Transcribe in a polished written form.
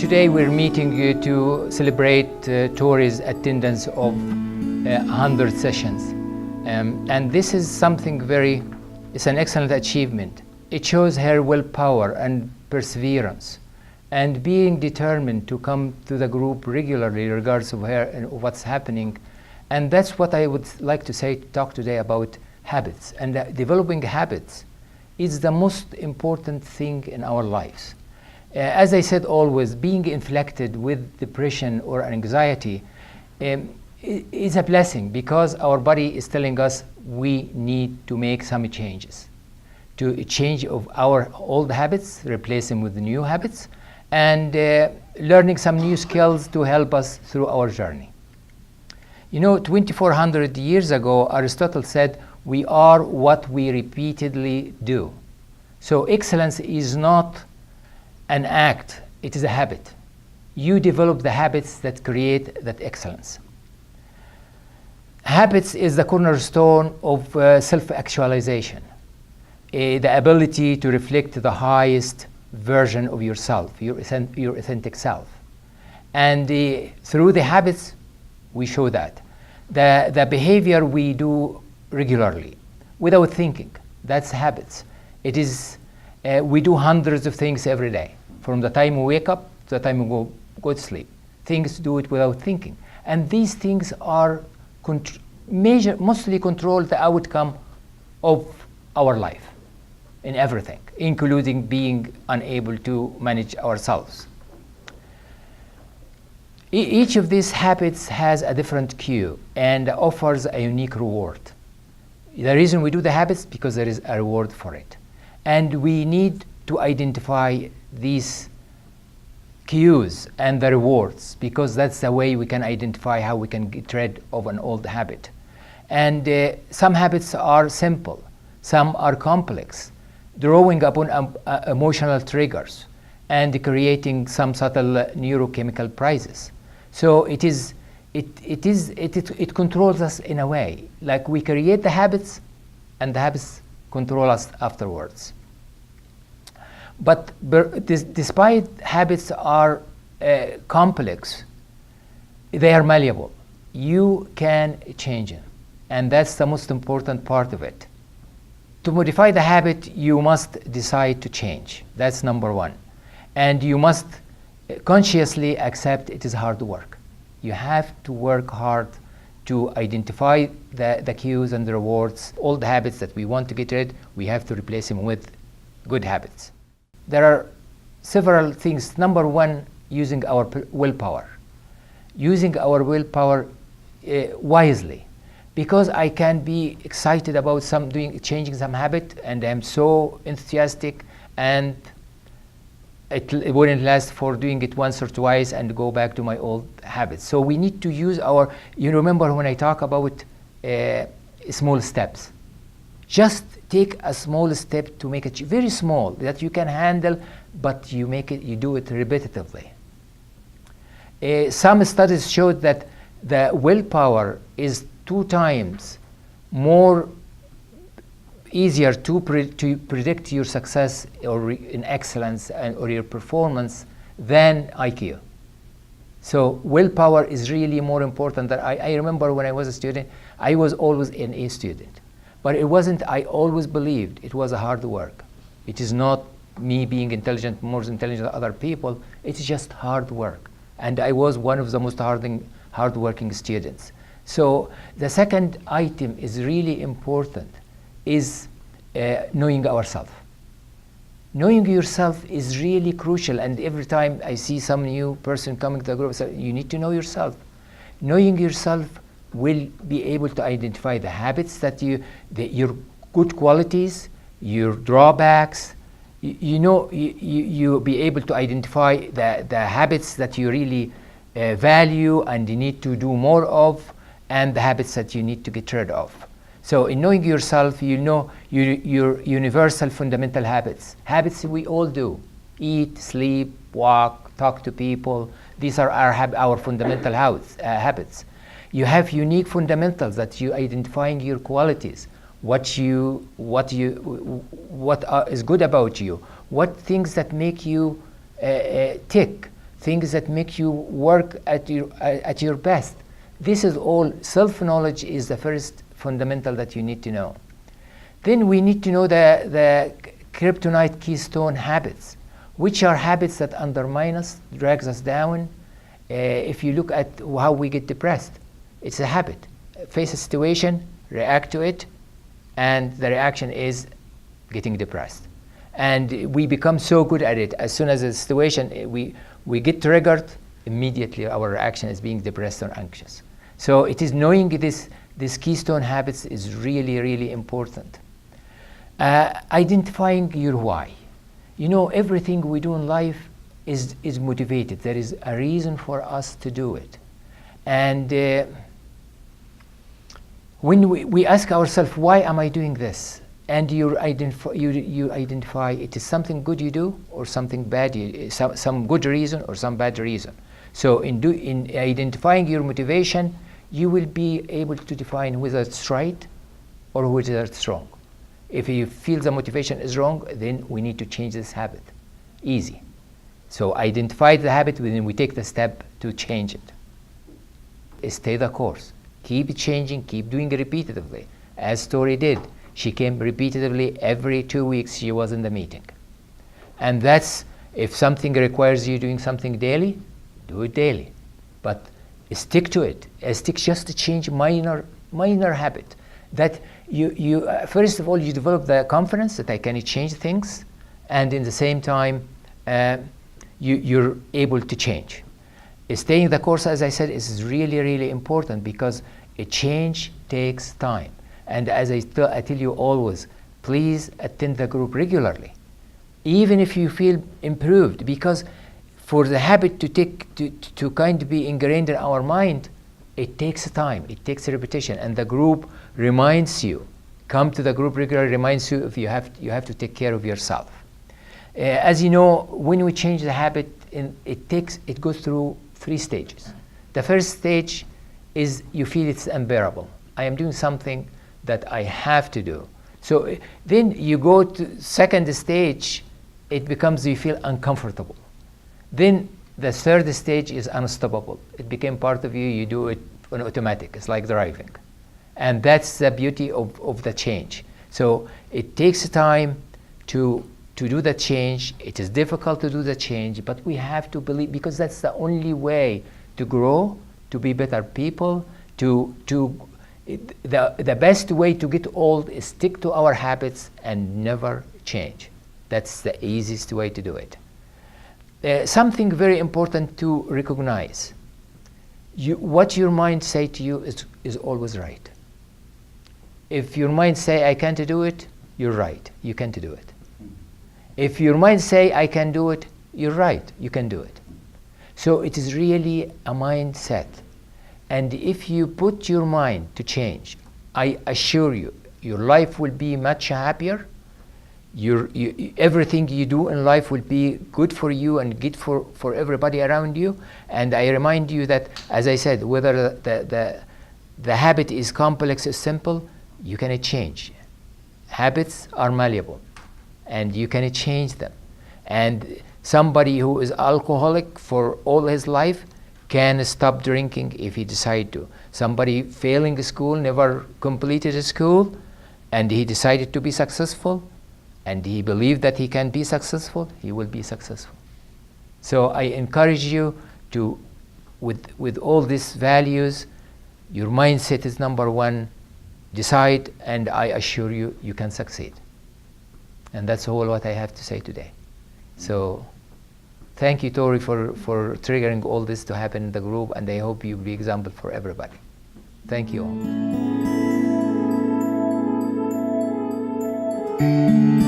Today we're meeting you to celebrate Tori's attendance of 100 sessions. And this is something it's an excellent achievement. It shows her willpower and perseverance and being determined to come to the group regularly regardless of her and what's happening. And that's what I would like to talk today about habits. And developing habits is the most important thing in our lives. As I said always, being inflicted with depression or anxiety is a blessing because our body is telling us we need to make some changes. To change of our old habits, replace them with the new habits, and learning some new skills to help us through our journey. You know, 2,400 years ago, Aristotle said, we are what we repeatedly do. So excellence is not an act, it is a habit. You develop the habits that create that excellence. Habits is the cornerstone of self-actualization, the ability to reflect the highest version of yourself, your authentic self. And through the habits, we show that. The behavior we do regularly, without thinking, that's habits. It is, we do hundreds of things every day. From the time we wake up to the time we go to sleep. Things do it without thinking. And these things are mostly control the outcome of our life in everything, including being unable to manage ourselves. Each of these habits has a different cue and offers a unique reward. The reason we do the habits because there is a reward for it. And we need to identify these cues and the rewards because that's the way we can identify how we can get rid of an old habit. And some habits are simple, some are complex, drawing upon emotional triggers and creating some subtle neurochemical processes. So it controls us in a way, like we create the habits and the habits control us afterwards. But despite habits are complex, they are malleable. You can change them, and that's the most important part of it. To modify the habit, you must decide to change. That's number one. And you must consciously accept it is hard work. You have to work hard to identify the cues and the rewards. All the habits that we want to get rid, we have to replace them with good habits. There are several things. Number one, using our willpower. Using our willpower wisely. Because I can be excited about changing some habit and I'm so enthusiastic and it wouldn't last for doing it once or twice and go back to my old habits. So we need to use you remember when I talk about small steps. Just take a small step to make it very small that you can handle, but you do it repetitively. Some studies showed that the willpower is 2 times more easier to predict your success or in excellence or your performance than IQ. So willpower is really more important. I remember when I was a student, I was always an A student. But it wasn't, I always believed it was a hard work. It is not me being intelligent, more intelligent than other people. It's just hard work. And I was one of the most hard-working students. So the second item is really important, is knowing ourselves. Knowing yourself is really crucial. And every time I see some new person coming to the group, I say, you need to know yourself. Knowing yourself will be able to identify the habits that your good qualities, your drawbacks. You'll be able to identify the habits that you really value and you need to do more of, and the habits that you need to get rid of. So in knowing yourself, you know your universal fundamental habits. Habits we all do. Eat, sleep, walk, talk to people. These are our fundamental habits. You have unique fundamentals that you identifying your qualities, what is good about you, what things that make you tick, things that make you work at your best. This is all, self-knowledge is the first fundamental that you need to know. Then we need to know the kryptonite keystone habits, which are habits that undermine us, drags us down. If you look at how we get depressed, it's a habit. Face a situation, react to it, and the reaction is getting depressed. And we become so good at it. As soon as a situation, we get triggered, immediately our reaction is being depressed or anxious. So it is knowing this keystone habits is really, really important. Identifying your why. You know, everything we do in life is motivated. There is a reason for us to do it. And when we ask ourselves, why am I doing this? And you identify it is something good you do or something bad, some good reason or some bad reason. So in identifying your motivation, you will be able to define whether it's right or whether it's wrong. If you feel the motivation is wrong, then we need to change this habit. Easy. So identify the habit, then we take the step to change it. Stay the course. Keep changing, keep doing it repeatedly. As Tori did. She came repeatedly every 2 weeks she was in the meeting. And that's, if something requires you doing something daily, do it daily. But stick to it. Stick just to change minor habit. That you first of all, you develop the confidence that I can change things, and in the same time, you're able to change. Staying the course, as I said, is really, really important because a change takes time. And as I tell you always, please attend the group regularly, even if you feel improved, because for the habit to kind of be ingrained in our mind, it takes time, it takes repetition, and the group reminds you. Come to the group regularly, reminds you if you have to take care of yourself. As you know, when we change the habit, it goes through 3 stages. The first stage is you feel it's unbearable. I am doing something that I have to do. So then you go to second stage, it becomes you feel uncomfortable. Then the third stage is unstoppable. It became part of you, you do it on automatic. It's like driving. And that's the beauty of the change. So it takes time to do the change. It is difficult to do the change, but we have to believe, because that's the only way to grow, to be better people, the best way to get old is stick to our habits and never change. That's the easiest way to do it. Something very important to recognize. What your mind say to you is always right. If your mind say, I can't do it, you're right, you can't do it. If your mind say, I can do it, you're right, you can do it. So it is really a mindset. And if you put your mind to change, I assure you, your life will be much happier. Everything you do in life will be good for you and good for everybody around you. And I remind you that, as I said, whether the habit is complex or simple, you can change. Habits are malleable, and you can change them. And somebody who is alcoholic for all his life can stop drinking if he decide to. Somebody failing school, never completed school, and he decided to be successful, and he believed that he can be successful, he will be successful. So I encourage you to, with all these values, your mindset is number one, decide, and I assure you, you can succeed. And that's all what I have to say today. So thank you, Tori, for triggering all this to happen in the group, and I hope you'll be example for everybody. Thank you all.